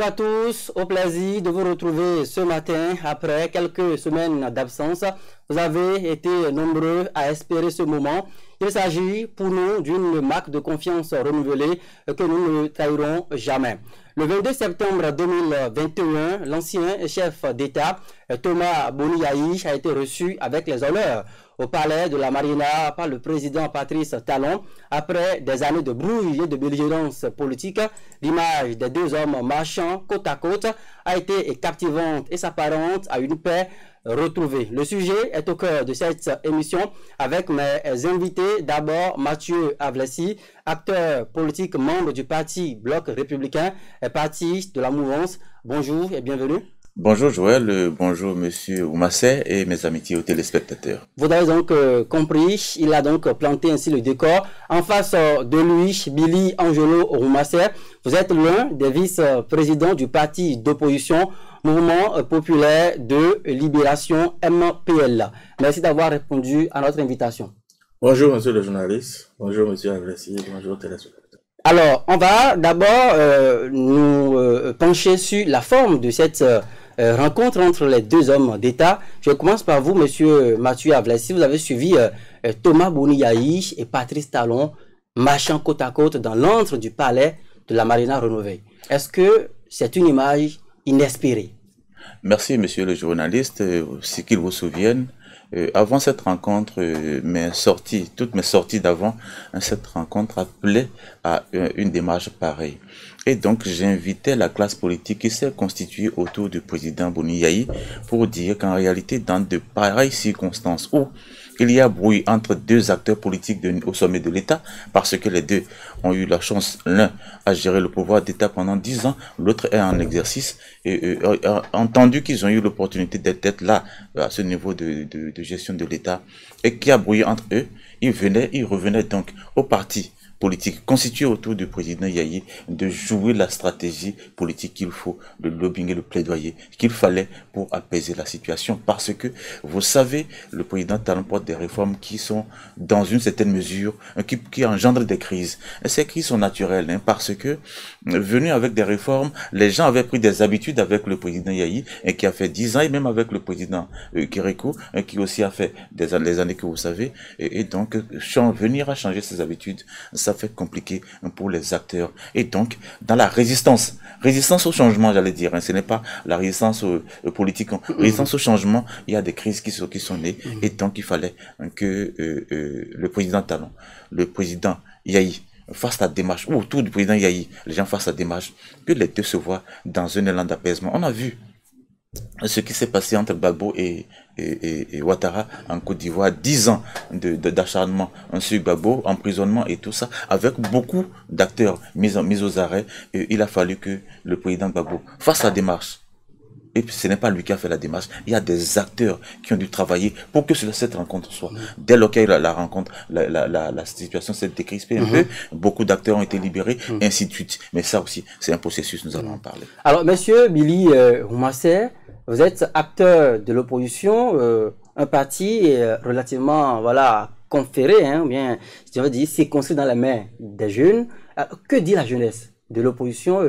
à tous, au plaisir de vous retrouver ce matin après quelques semaines d'absence. Vous avez été nombreux à espérer ce moment. Il s'agit pour nous d'une marque de confiance renouvelée que nous ne trahirons jamais. Le 22 septembre 2021, l'ancien chef d'État Thomas Boni Yayi a été reçu avec les honneurs au palais de la Marina par le président Patrice Talon. Après des années de brouille et de belligérance politique, l'image des deux hommes marchant côte à côte a été captivante et s'apparente à une paix retrouvée. Le sujet est au cœur de cette émission avec mes invités. D'abord, Mathieu Avlessi, acteur politique, membre du parti Bloc républicain et parti de la mouvance. Bonjour et bienvenue. Bonjour Joël, bonjour Monsieur Oumassé et mes amitiés aux téléspectateurs. Vous avez donc compris, il a donc planté ainsi le décor. En face de lui, Billy Angelo Oumassé, vous êtes l'un des vice-présidents du parti d'opposition Mouvement populaire de libération MPL. Merci d'avoir répondu à notre invitation. Bonjour monsieur le journaliste, bonjour monsieur Avlessi, bonjour téléspectateurs. Alors, on va d'abord nous pencher sur la forme de cette rencontre entre les deux hommes d'État. Je commence par vous, monsieur Mathieu Avlessi. Vous avez suivi Thomas Boni Yayi et Patrice Talon marchant côte à côte dans l'antre du palais de la Marina rénovée. Est-ce que c'est une image inespérée? Merci monsieur le journaliste. Si qu'il vous souvienne, avant cette rencontre, toutes mes sorties d'avant, cette rencontre appelait à une démarche pareille. Et donc, j'invitais la classe politique qui s'est constituée autour du président Boni Yayi pour dire qu'en réalité, dans de pareilles circonstances où il y a bruit entre deux acteurs politiques au sommet de l'État, parce que les deux ont eu la chance, l'un à gérer le pouvoir d'État pendant 10 ans, l'autre est en exercice, et entendu qu'ils ont eu l'opportunité d'être là, à ce niveau de gestion de l'État, et qui a brouillé entre eux, ils revenaient donc au parti politique constitué autour du président Yayi de jouer la stratégie politique qu'il faut, le lobbying et le plaidoyer qu'il fallait pour apaiser la situation. Parce que, vous savez, le président Talon porte des réformes qui sont, dans une certaine mesure, qui engendrent des crises. Et ces crises sont naturelles, parce que, venu avec des réformes, les gens avaient pris des habitudes avec le président Yayi, et qui a fait 10 ans, et même avec le président Kérékou, qui aussi a fait les années que vous savez, et donc, venir à changer ses habitudes, ça fait compliqué pour les acteurs. Et donc, dans la résistance au changement, j'allais dire, ce n'est pas la résistance politique, résistance au changement, il y a des crises qui sont nées, et donc il fallait que le président Talon, le président Yayi, fasse la démarche, ou autour du président Yayi, les gens fassent la démarche, que les deux se voient dans un élan d'apaisement. On a vu ce qui s'est passé entre Gbagbo et Ouattara en Côte d'Ivoire, 10 ans d'acharnement sur Gbagbo, emprisonnement et tout ça, avec beaucoup d'acteurs mis aux arrêts. Et il a fallu que le président Gbagbo fasse la démarche. Et puis ce n'est pas lui qui a fait la démarche, il y a des acteurs qui ont dû travailler pour que cette rencontre soit. Dès lors qu'il y a eu la rencontre, la situation s'est décrispée un peu, beaucoup d'acteurs ont été libérés, et ainsi de suite. Mais ça aussi, c'est un processus, nous allons en parler. Alors, monsieur Billy Oumassé, vous êtes acteur de l'opposition, un parti relativement, conféré, ou bien, je veux dire, circonscrit dans les mains des jeunes. Que dit la jeunesse de l'opposition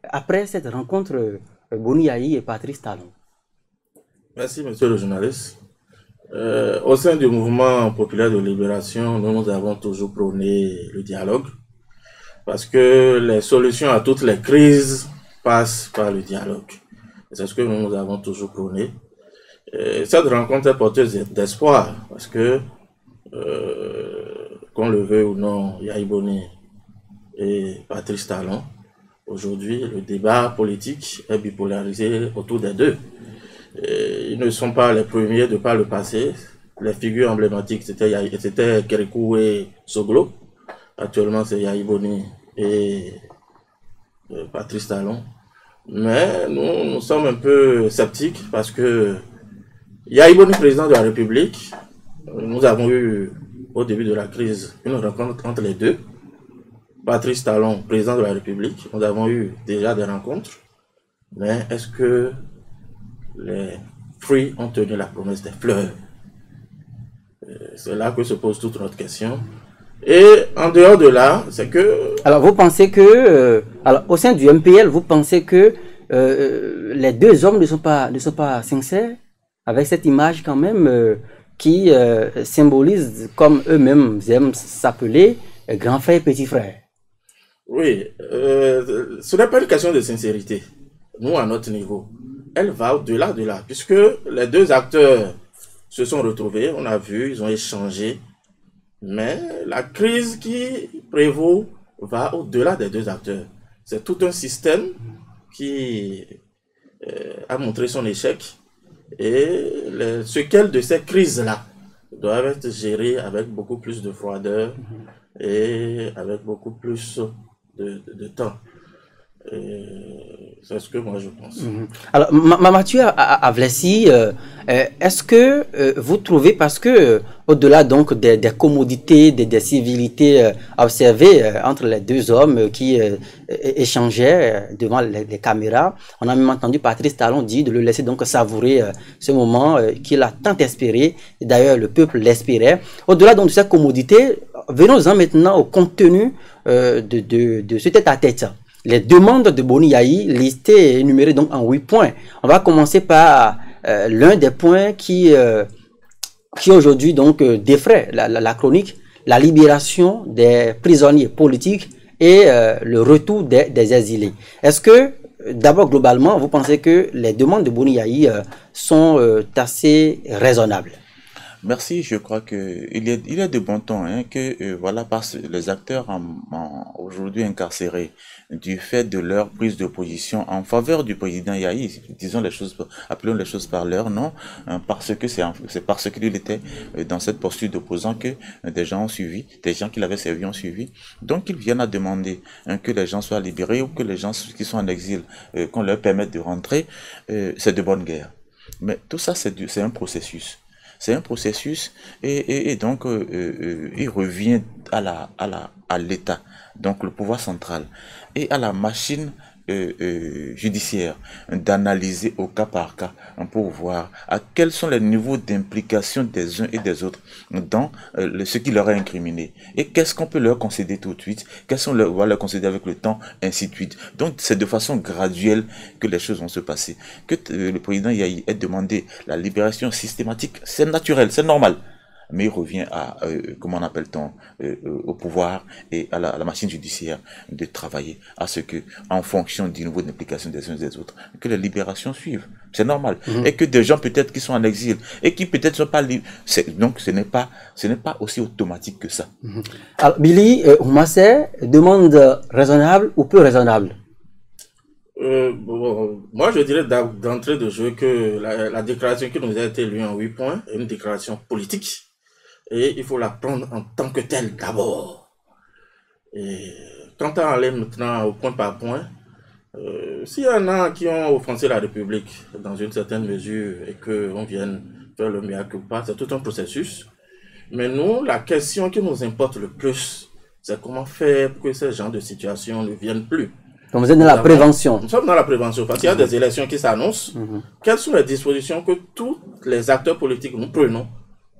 après cette rencontre Boni Yayi et Patrice Talon? Merci monsieur le journaliste. Au sein du mouvement populaire de libération, nous avons toujours prôné le dialogue, parce que les solutions à toutes les crises passent par le dialogue. C'est ce que nous avons toujours prôné. Cette rencontre est porteuse d'espoir, parce que, qu'on le veuille ou non, Yayi Boni et Patrice Talon, aujourd'hui, le débat politique est bipolarisé autour des deux. Ils ne sont pas les premiers de par le passé. Les figures emblématiques, c'était Kérékou et Soglo. Actuellement, c'est Yayi Boni et Patrice Talon. Mais nous sommes un peu sceptiques parce que Yayi Boni, président de la République, nous avons eu, au début de la crise, une rencontre entre les deux. Patrice Talon, président de la République, nous avons eu déjà des rencontres, mais est-ce que les fruits ont tenu la promesse des fleurs? C'est là que se pose toute notre question. Et en dehors de là, c'est que... Alors, vous pensez que, au sein du MPL, vous pensez que les deux hommes ne sont pas sincères avec cette image quand même qui symbolise, comme eux-mêmes aiment s'appeler, grand frère et petit frère. Oui, ce n'est pas une question de sincérité. Nous, à notre niveau, elle va au-delà de là, puisque les deux acteurs se sont retrouvés, on a vu, ils ont échangé, mais la crise qui prévaut va au-delà des deux acteurs. C'est tout un système qui a montré son échec et les séquelles de ces crises-là doivent être gérées avec beaucoup plus de froideur et avec beaucoup plus de temps. C'est ce que moi je pense. Alors, Mathieu Avlessi, est-ce que vous trouvez, parce que au-delà donc des commodités, des civilités observées entre les deux hommes qui échangeaient devant les caméras, on a même entendu Patrice Talon dire de le laisser donc savourer ce moment qu'il a tant espéré, et d'ailleurs le peuple l'espérait. Au-delà donc de ces commodités, venons-en maintenant au contenu de ce tête-à-tête. Les demandes de Boni Yayi listées et énumérées donc en 8 points. On va commencer par l'un des points qui aujourd'hui donc défraie la chronique, la libération des prisonniers politiques et le retour des exilés. Est-ce que, d'abord globalement, vous pensez que les demandes de Boni Yayi sont assez raisonnables? Merci, je crois qu'il y a de bon temps que voilà, parce que les acteurs aujourd'hui incarcérés, du fait de leur prise de position en faveur du président Yahi, disons les choses, appelons les choses par leur nom, parce que c'est parce qu'il était dans cette posture d'opposant que des gens ont suivi, des gens qui l'avaient servi ont suivi. Donc ils viennent à demander que les gens soient libérés ou que les gens qui sont en exil, qu'on leur permette de rentrer, c'est de bonne guerre. Mais tout ça, c'est un processus. C'est un processus et donc il revient à l'État, donc le pouvoir central, et à la machine judiciaire d'analyser au cas par cas pour voir à quels sont les niveaux d'implication des uns et des autres dans ce qui leur est incriminé et qu'est-ce qu'on peut leur concéder tout de suite, on va leur concéder avec le temps, ainsi de suite. Donc c'est de façon graduelle que les choses vont se passer. Que le président Yahi ait demandé la libération systématique, c'est naturel, c'est normal. Mais il revient à, comment on appelle-t-on, au pouvoir et à la machine judiciaire de travailler à ce que, en fonction du niveau d'implication des uns et des autres, que les libérations suivent. C'est normal. Et que des gens peut-être qui sont en exil et qui peut-être ne sont pas libres. Donc ce n'est pas aussi automatique que ça. Alors, Billy Oumassé, demande raisonnable ou peu raisonnable? Bon, moi je dirais d'entrée de jeu que la déclaration qui nous a été lue en 8 points est une déclaration politique. Et il faut la prendre en tant que telle d'abord. Et quand on allait maintenant au point par point, s'il y en a qui ont offensé la République dans une certaine mesure et qu'on vienne faire le mea culpa, c'est tout un processus. Mais nous, la question qui nous importe le plus, c'est comment faire pour que ce genre de situation ne viennent plus. Donc vous êtes dans la prévention. Nous sommes dans la prévention parce qu'il y a des élections qui s'annoncent. Quelles sont les dispositions que tous les acteurs politiques nous prenons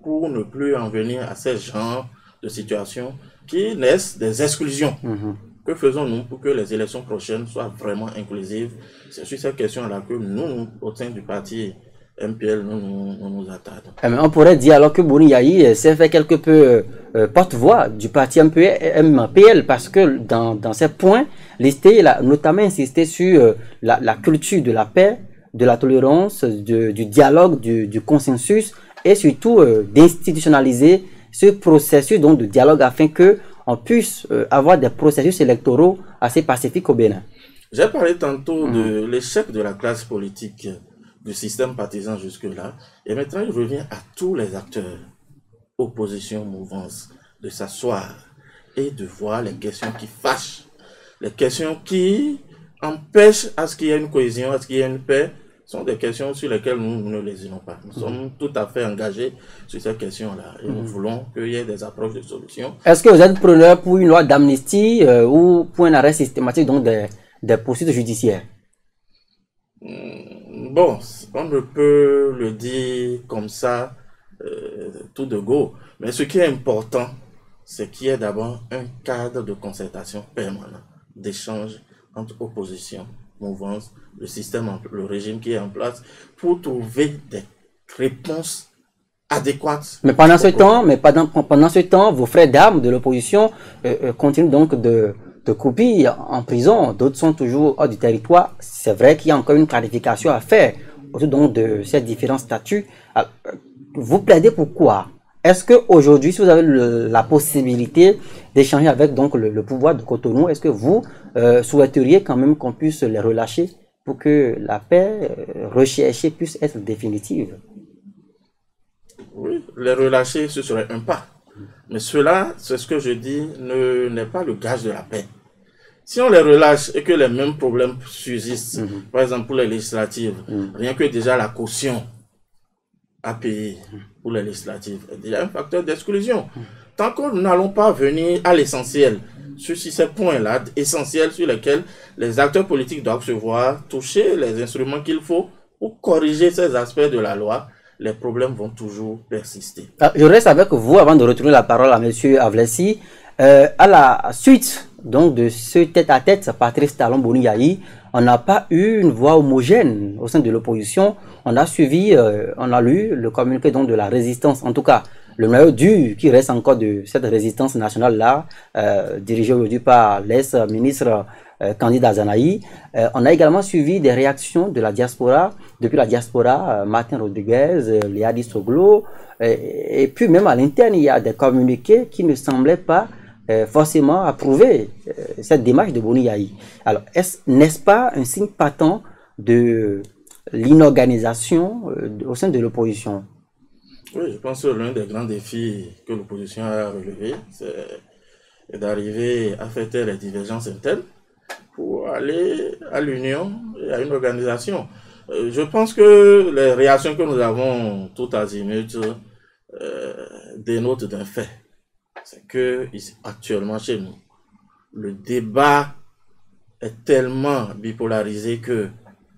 pour ne plus en venir à ces genres de situations qui naissent des exclusions? Que faisons-nous pour que les élections prochaines soient vraiment inclusives? C'est sur cette question-là que nous, au sein du parti MPL, nous attardons. Mais on pourrait dire alors que Boni Yayi s'est fait quelque peu porte-voix du parti MPL parce que dans ces points listés, il a notamment insisté sur la culture de la paix, de la tolérance, du dialogue, du consensus, et surtout d'institutionnaliser ce processus donc, de dialogue afin qu'on puisse avoir des processus électoraux assez pacifiques au Bénin. J'ai parlé tantôt de l'échec de la classe politique, du système partisan jusque-là, et maintenant il revient à tous les acteurs, opposition, mouvance, de s'asseoir et de voir les questions qui fâchent, les questions qui empêchent à ce qu'il y ait une cohésion, à ce qu'il y ait une paix, sont des questions sur lesquelles nous ne lésinons pas. Nous sommes tout à fait engagés sur ces questions-là. Et nous voulons qu'il y ait des approches de solutions. Est-ce que vous êtes preneur pour une loi d'amnistie ou pour un arrêt systématique donc des poursuites judiciaires? Bon, on ne peut le dire comme ça, tout de go. Mais ce qui est important, c'est qu'il y ait d'abord un cadre de concertation permanent, d'échange entre opposition mouvance, le système, le régime qui est en place, pour trouver des réponses adéquates. Mais pendant ce temps, vos frères d'armes de l'opposition continuent donc de croupir en prison. D'autres sont toujours hors du territoire. C'est vrai qu'il y a encore une clarification à faire autour donc de ces différents statuts. Vous plaidez pour quoi? Est-ce qu'aujourd'hui, si vous avez la possibilité d'échanger avec donc le pouvoir de Cotonou, est-ce que vous souhaiteriez quand même qu'on puisse les relâcher pour que la paix recherchée puisse être définitive? Oui, les relâcher, ce serait un pas. Mais cela, c'est ce que je dis, n'est pas le gage de la paix. Si on les relâche et que les mêmes problèmes subsistent, par exemple pour les législatives, rien que déjà la caution à payer pour les législatives est déjà un facteur d'exclusion. Tant que nous n'allons pas venir à l'essentiel, sur ces points-là, essentiels sur lesquels les acteurs politiques doivent se voir, toucher les instruments qu'il faut pour corriger ces aspects de la loi, les problèmes vont toujours persister. Je reste avec vous avant de retourner la parole à M. Avlessi. À la suite donc de ce tête-à-tête, Patrice Talon Boni Yayi, on n'a pas eu une voix homogène au sein de l'opposition. On a suivi, on a lu le communiqué donc de la résistance, en tout cas le noyau dur qui reste encore de cette résistance nationale-là, dirigée aujourd'hui par l'ex-ministre candidat Zanaï. On a également suivi des réactions de la diaspora, depuis la diaspora, Martin Rodriguez, Léadi Soglo, et puis même à l'interne, il y a des communiqués qui ne semblaient pas forcément approuver cette démarche de Boni Yayi. Alors, n'est-ce pas un signe patent de l'inorganisation au sein de l'opposition? Oui, je pense que l'un des grands défis que l'opposition a relevé, c'est d'arriver à faire taire les divergences internes pour aller à l'union et à une organisation. Je pense que les réactions que nous avons tout azimut dénotent d'un fait. C'est que actuellement chez nous, le débat est tellement bipolarisé que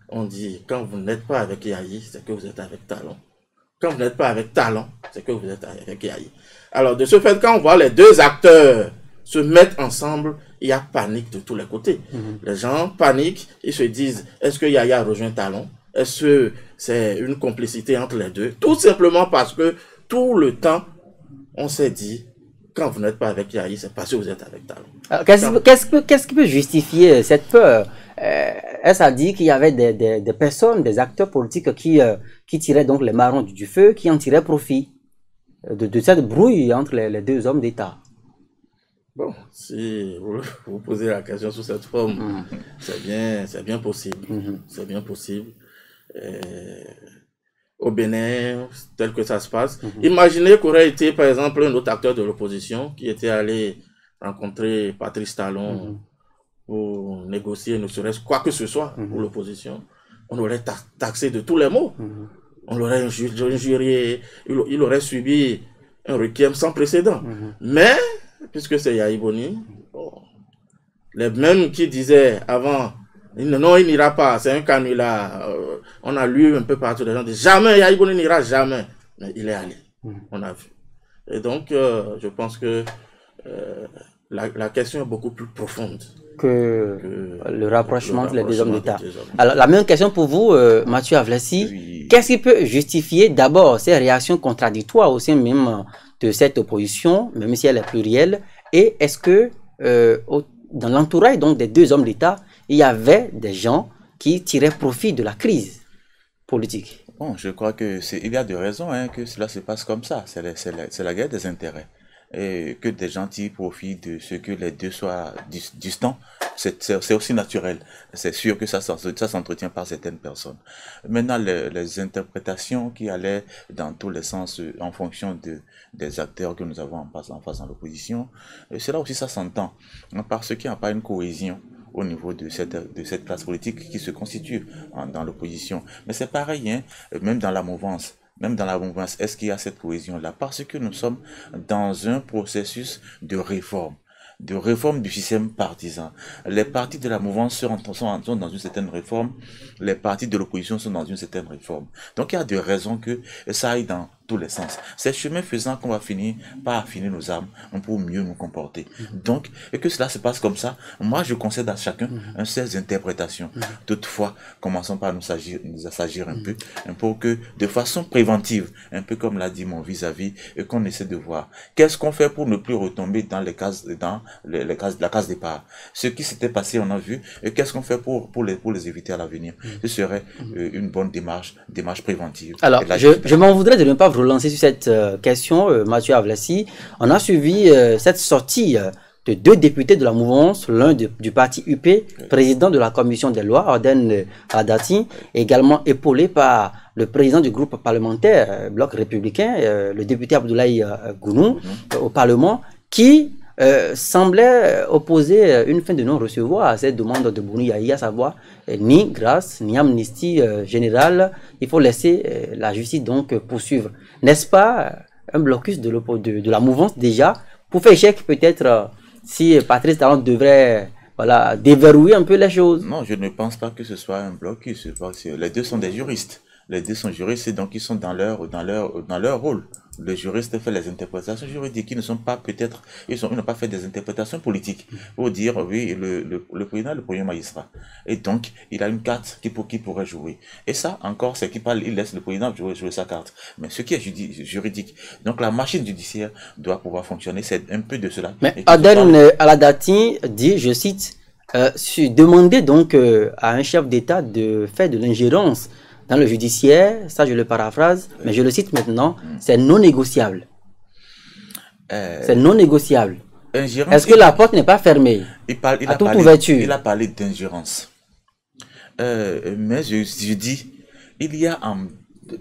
on dit quand vous n'êtes pas avec Yayi, c'est que vous êtes avec Talon. Quand vous n'êtes pas avec Talon, c'est que vous êtes avec Yayi. Alors de ce fait, quand on voit les deux acteurs se mettre ensemble, il y a panique de tous les côtés. Les gens paniquent, ils se disent, est-ce que Yayi a rejoint Talon? Est-ce que c'est une complicité entre les deux? Tout simplement parce que tout le temps, on s'est dit, quand vous n'êtes pas avec Yayi, c'est parce que vous êtes avec Talon. Qu'est-ce qui peut justifier cette peur? Est-ce à dire qu'il y avait des personnes, des acteurs politiques qui tiraient donc les marrons du feu, qui en tiraient profit de cette brouille entre les deux hommes d'État? Bon, si vous posez la question sous cette forme, c'est bien possible. C'est bien possible. Au Bénin, tel que ça se passe. Imaginez qu'aurait été, par exemple, un autre acteur de l'opposition qui était allé rencontrer Patrice Talon pour négocier, ne serait-ce quoi que ce soit pour l'opposition. On l'aurait taxé de tous les mots. On l'aurait injurié, il aurait subi un requiem sans précédent. Mais, puisque c'est Yayi Boni, les mêmes qui disaient avant, non, il n'ira pas, c'est un canular. On a lu un peu partout, les gens disent jamais, Yayi Boni n'ira jamais. Mais il est allé, on a vu. Et donc, je pense que la question est beaucoup plus profonde que le rapprochement entre les deux hommes d'État. Alors, la même question pour vous, Mathieu Avlessi. Oui. Qu'est-ce qui peut justifier d'abord ces réactions contradictoires au sein même de cette opposition, même si elle est plurielle, et est-ce que dans l'entourage donc des deux hommes d'État, il y avait des gens qui tiraient profit de la crise politique? Bon, je crois que il y a de raisons que cela se passe comme ça. C'est la guerre des intérêts. Et que des gens tirent profit de ce que les deux soient distants, c'est aussi naturel. C'est sûr que ça s'entretient par certaines personnes. Maintenant, les interprétations qui allaient dans tous les sens en fonction des acteurs que nous avons en face dans l'opposition, c'est là aussi ça s'entend. Parce qu'il n'y a pas une cohésion au niveau de cette classe politique qui se constitue dans l'opposition. Mais c'est pareil, même dans la mouvance. Même dans la mouvance, est-ce qu'il y a cette cohésion-là? Parce que nous sommes dans un processus de réforme du système partisan. Les partis de la mouvance sont dans une certaine réforme, les partis de l'opposition sont dans une certaine réforme. Donc il y a des raisons que ça aille dans tous les sens. C'est chemin faisant qu'on va finir par affiner nos armes pour mieux nous comporter. Donc, et que cela se passe comme ça, moi je concède à chacun ses interprétations. Toutefois, commençons par nous s'agir un peu pour que, de façon préventive, un peu comme l'a dit mon vis-à-vis, et qu'on essaie de voir qu'est-ce qu'on fait pour ne plus retomber dans la case départ. Ce qui s'était passé, on a vu, et qu'est-ce qu'on fait pour les éviter à l'avenir. Ce serait une bonne démarche préventive. Alors, je m'en voudrais de ne pas vous relancer sur cette question, Mathieu Avlassi. On a suivi cette sortie de deux députés de la mouvance, l'un du parti UP, président de la commission des lois, Aden Adati, également épaulé par le président du groupe parlementaire Bloc républicain, le député Abdoulaye Gounou, au Parlement, qui semblait opposer une fin de non-recevoir à cette demande de Boni Yahi, à savoir ni grâce, ni amnistie générale. Il faut laisser la justice donc poursuivre. N'est-ce pas un blocus de la mouvance déjà pour faire échec peut-être si Patrice Talon devrait déverrouiller un peu les choses? Non, je ne pense pas que ce soit un blocus. Les deux sont des juristes. Les deux sont juristes et donc ils sont dans leur rôle. Le juriste fait les interprétations juridiques. Ils ne sont pas peut-être, ils n'ont pas fait des interprétations politiques pour dire oui, le président, le premier magistrat. Et donc, il a une carte qui pourrait jouer. Et ça, encore, c'est qu'il parle, il laisse le président jouer sa carte. Mais ce qui est juridique, donc la machine judiciaire doit pouvoir fonctionner. C'est un peu de cela. Mais Aden Aladati dit, je cite, demander donc à un chef d'État de faire de l'ingérence dans le judiciaire, ça je le paraphrase, mais je le cite maintenant, c'est non négociable. C'est non négociable. Est-ce que la porte n'est pas fermée à toute ouverture? Il a parlé d'ingérence. Mais je dis, il y a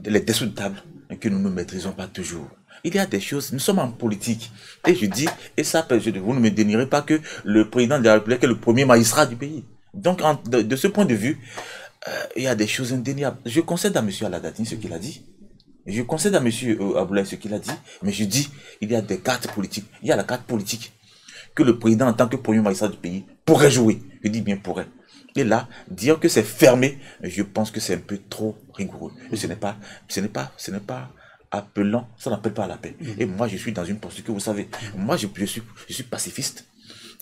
les dessous de table que nous ne maîtrisons pas toujours. Il y a des choses, nous sommes en politique. Et je dis, et ça, vous ne me dénierez pas que le président de la République est le premier magistrat du pays. Donc, de ce point de vue, il y a des choses indéniables. Je concède à M. Aladati ce qu'il a dit. Je concède à M. Aboulaye ce qu'il a dit. Mais je dis, il y a des cartes politiques. Il y a la carte politique que le président, en tant que premier magistrat du pays, pourrait jouer. Je dis bien pourrait. Et là, dire que c'est fermé, je pense que c'est un peu trop rigoureux. Ce n'est pas appelant, ça n'appelle pas à la paix. Et moi, je suis dans une posture que vous savez. Moi, je suis pacifiste.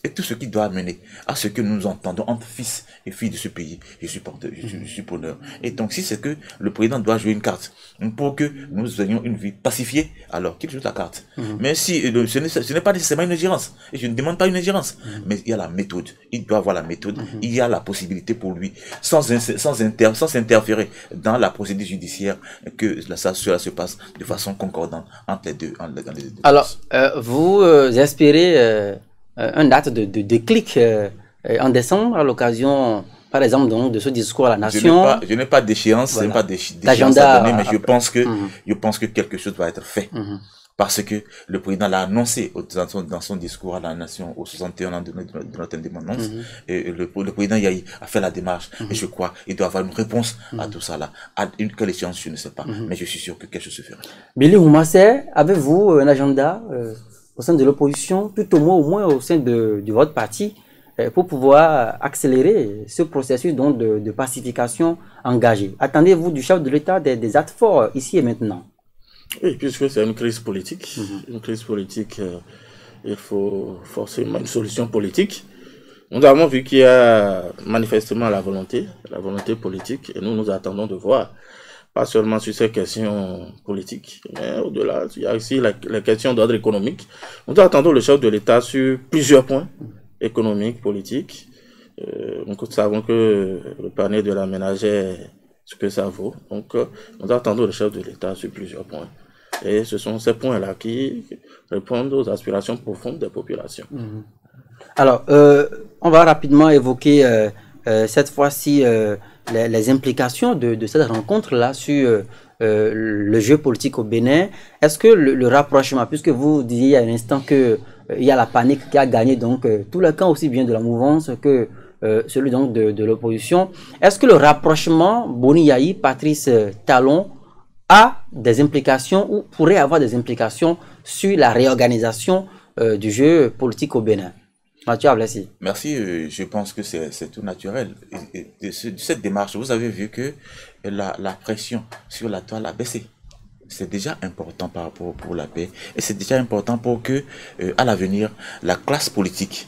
Et tout ce qui doit amener à ce que nous entendons entre fils et filles de ce pays, je suis preneur. Et donc, si c'est que le président doit jouer une carte pour que nous ayons une vie pacifiée, alors qu'il joue la carte. Mais si ce n'est pas nécessairement une ingérence, et je ne demande pas une ingérence, mais il y a la méthode. Il doit avoir la méthode. Il y a la possibilité pour lui, sans interférer dans la procédure judiciaire, que cela se passe de façon concordante entre les deux. Alors, vous espérez un acte de déclic en décembre à l'occasion, par exemple, donc, de ce discours à la nation. Je n'ai pas d'échéance, voilà. Je n'ai pas d'échéance à donner, mais je pense que quelque chose va être fait. Parce que le président l'a annoncé dans son discours à la nation au 61 ans de notre indépendance. Et le président Yahi a fait la démarche. Et je crois qu'il doit avoir une réponse à tout ça là. À quelle échéance, je ne sais pas. Mais je suis sûr que quelque chose se fera. Billy Oumassé, avez-vous un agenda au sein de l'opposition, tout au moins au sein de votre parti, pour pouvoir accélérer ce processus donc de pacification engagé? Attendez-vous du chef de l'État des actes forts ici et maintenant? Oui, puisque c'est une crise politique. Une crise politique, il faut forcément une solution politique. Nous avons vu qu'il y a manifestement la volonté politique, et nous attendons de voir. Pas seulement sur ces questions politiques, mais au-delà, il y a aussi les questions d'ordre économique. Nous attendons le chef de l'État sur plusieurs points, économiques, politiques. Nous savons que le panier de la ménagère, ce que ça vaut. Donc, nous attendons le chef de l'État sur plusieurs points. Et ce sont ces points-là qui répondent aux aspirations profondes des populations. Alors, on va rapidement évoquer cette fois-ci les implications de cette rencontre-là sur le jeu politique au Bénin. Est-ce que le rapprochement, puisque vous disiez à l'instant qu'il y a la panique qui a gagné donc tout le camp aussi bien de la mouvance que celui donc de l'opposition, est-ce que le rapprochement Boni Yahi, Patrice Talon a des implications ou pourrait avoir des implications sur la réorganisation du jeu politique au Bénin? Mathieu Avlassi. Merci, je pense que c'est tout naturel. Et cette démarche, vous avez vu que la pression sur la toile a baissé. c'est déjà important par rapport pour la paix et c'est déjà important pour que, à l'avenir, la classe politique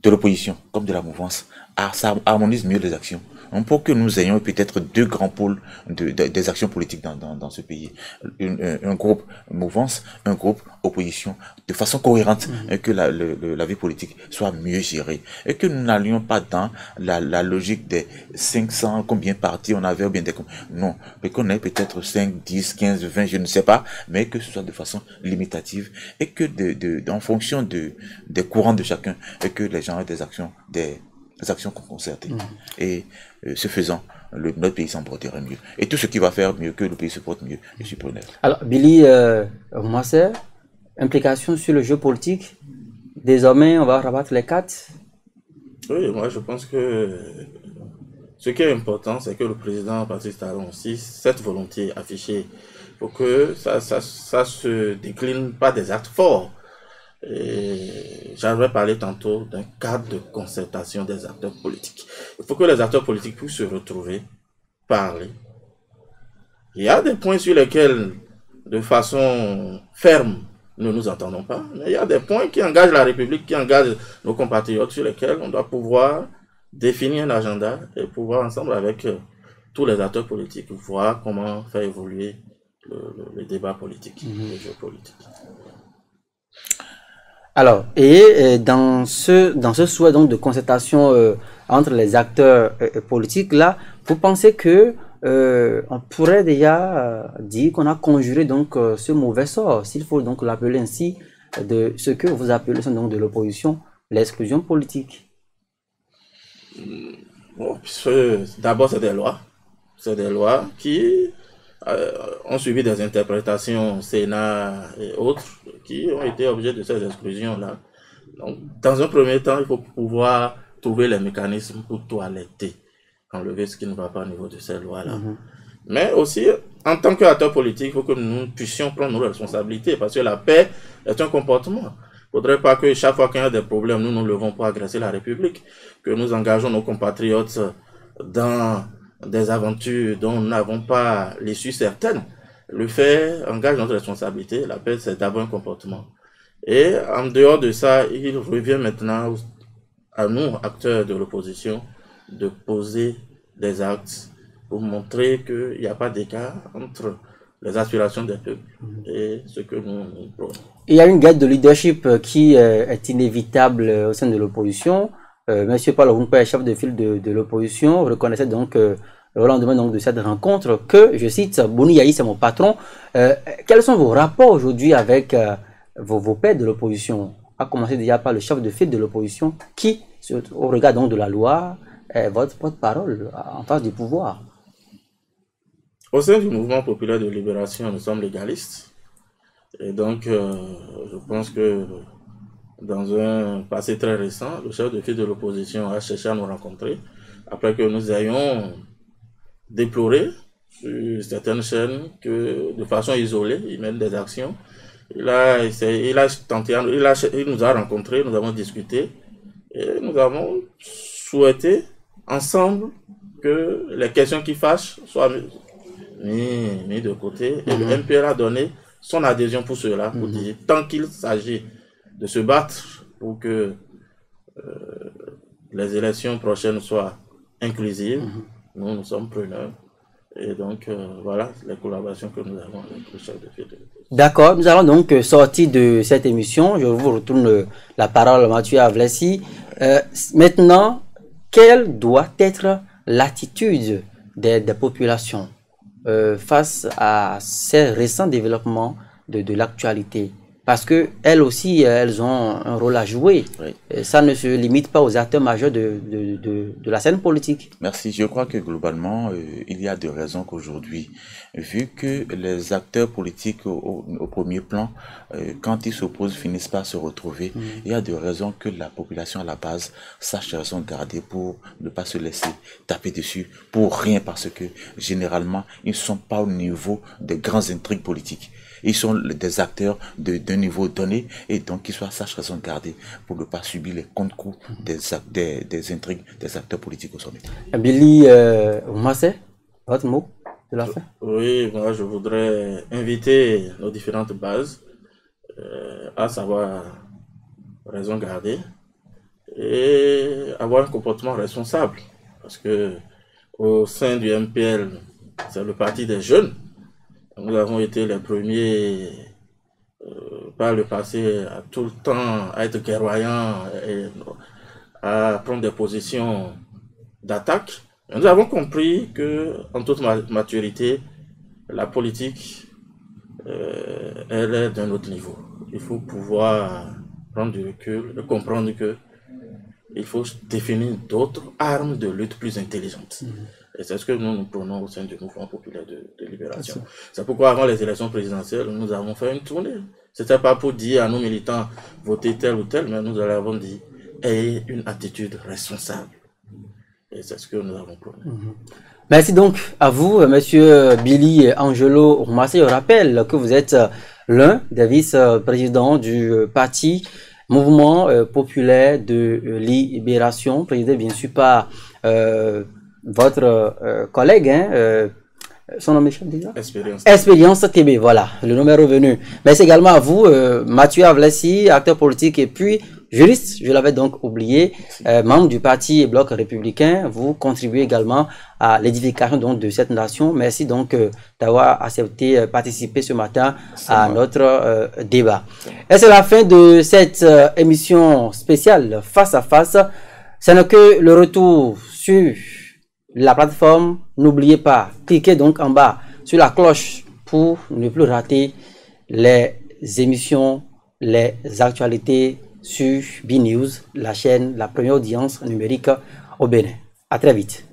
de l'opposition comme de la mouvance harmonise mieux les actions. Donc, pour que nous ayons peut-être deux grands pôles des actions politiques dans ce pays. Un groupe mouvance, un groupe opposition, de façon cohérente, et que la vie politique soit mieux gérée. Et que nous n'allions pas dans la logique des 500, combien partis on avait, ou bien des... Non, mais qu'on ait peut-être 5, 10, 15, 20, je ne sais pas, mais que ce soit de façon limitative, et que en fonction des courants de chacun, et que les gens aient des actions concertées. Et ce faisant, notre pays s'en porterait mieux. Et tout ce qui va faire mieux que le pays se porte mieux, je suis preneur. Alors, Billy, moi, c'est implication sur le jeu politique. Désormais, on va rabattre les cartes. Oui, moi, je pense que ce qui est important, c'est que le président Patrice Talon aussi, cette volonté affichée, pour que ça se décline pas des actes forts. J'avais parlé tantôt d'un cadre de concertation des acteurs politiques. Il faut que les acteurs politiques puissent se retrouver, parler. Il y a des points sur lesquels, de façon ferme, nous ne nous entendons pas, mais il y a des points qui engagent la République, qui engagent nos compatriotes, sur lesquels on doit pouvoir définir un agenda et pouvoir, ensemble avec tous les acteurs politiques, voir comment faire évoluer le débat politique, le jeu politique. Alors, et dans ce souhait donc de concertation entre les acteurs politiques, là, vous pensez que on pourrait déjà dire qu'on a conjuré donc ce mauvais sort, s'il faut donc l'appeler ainsi, de ce que vous appelez donc de l'opposition, l'exclusion politique? Bon, d'abord, c'est des lois. C'est des lois qui ont suivi des interprétations Sénat et autres qui ont été objets de ces exclusions-là. Donc, dans un premier temps, il faut pouvoir trouver les mécanismes pour toiletter, enlever ce qui ne va pas au niveau de ces lois-là. Mais aussi, en tant qu'acteurs politiques, il faut que nous puissions prendre nos responsabilités, parce que la paix est un comportement. Il ne faudrait pas que chaque fois qu'il y a des problèmes, nous nous levons pour agresser la République, que nous engageons nos compatriotes dans des aventures dont nous n'avons pas l'issue certaine. Le fait engage notre responsabilité. La paix, c'est d'abord un comportement. Et en dehors de ça, il revient maintenant à nous, acteurs de l'opposition, de poser des actes pour montrer qu'il n'y a pas d'écart entre les aspirations des peuples et ce que nous prônons. Il y a une guerre de leadership qui est inévitable au sein de l'opposition. Monsieur Paul Ogunpa, chef de file de l'opposition, reconnaissait donc au lendemain donc de cette rencontre que, je cite, Boni Yahi, c'est mon patron. Quels sont vos rapports aujourd'hui avec vos pairs de l'opposition? À commencer déjà par le chef de file de l'opposition qui, au regard donc de la loi, est votre porte-parole en face du pouvoir. Au sein du mouvement populaire de libération, nous sommes légalistes. Et donc, je pense que dans un passé très récent, le chef de file de l'opposition a cherché à nous rencontrer après que nous ayons déploré sur certaines chaînes que de façon isolée, ils mènent des actions. Il nous a rencontrés, nous avons discuté et nous avons souhaité ensemble que les questions qui fâchent soient mis de côté. Et le MPR a donné son adhésion pour cela, pour dire tant qu'il s'agit de se battre pour que les élections prochaines soient inclusives, nous sommes preneurs. Et donc, voilà les collaborations que nous avons avec le chef de file. D'accord, nous allons donc sortir de cette émission. Je vous retourne la parole à Mathieu Avlessi. Maintenant, quelle doit être l'attitude des populations face à ces récents développements de l'actualité? Parce qu'elles aussi, elles ont un rôle à jouer. Oui. Ça ne se limite pas aux acteurs majeurs de la scène politique. Merci. Je crois que globalement, il y a de raisons qu'aujourd'hui, vu que les acteurs politiques au premier plan, quand ils s'opposent, finissent par se retrouver, il y a de raisons que la population à la base sache raison garder pour ne pas se laisser taper dessus pour rien, parce que généralement, ils ne sont pas au niveau des grandes intrigues politiques. Ils sont des acteurs d'un niveau donné, et donc qu'ils soient sages raison garder pour ne pas subir les contre-coups des intrigues des acteurs politiques au sommet. Billy Oumassé, votre mot? de la fin? Oui, moi je voudrais inviter nos différentes bases à savoir raison garder et avoir un comportement responsable. Parce que au sein du MPL, c'est le parti des jeunes. Nous avons été les premiers par le passé à tout le temps à être guerroyants et à prendre des positions d'attaque. Nous avons compris que, en toute maturité, la politique, elle est d'un autre niveau. Il faut pouvoir prendre du recul et comprendre que il faut définir d'autres armes de lutte plus intelligentes. Et c'est ce que nous prenons au sein du mouvement populaire de libération. C'est pourquoi avant les élections présidentielles, nous avons fait une tournée. C'était pas pour dire à nos militants votez tel ou tel, mais nous leur avons dit ayez une attitude responsable. Et c'est ce que nous avons promis. Merci donc à vous, Monsieur Billy Angelo Ourmassé. Je rappelle que vous êtes l'un des vice-présidents du parti Mouvement populaire de libération, présidé bien sûr par votre collègue, son nom m'échappe déjà. Expérience TB, voilà, le nom est revenu. Merci également à vous, Mathieu Avlessi, acteur politique et puis juriste, je l'avais donc oublié, membre du parti Bloc républicain. Vous contribuez également à l'édification donc de cette nation. Merci donc d'avoir accepté participer ce matin à notre débat. Et c'est la fin de cette émission spéciale Face à Face. Ce n'est que le retour sur la plateforme. N'oubliez pas, cliquez donc en bas sur la cloche pour ne plus rater les émissions, les actualités sur BNews, la chaîne, la première audience numérique au Bénin. À très vite.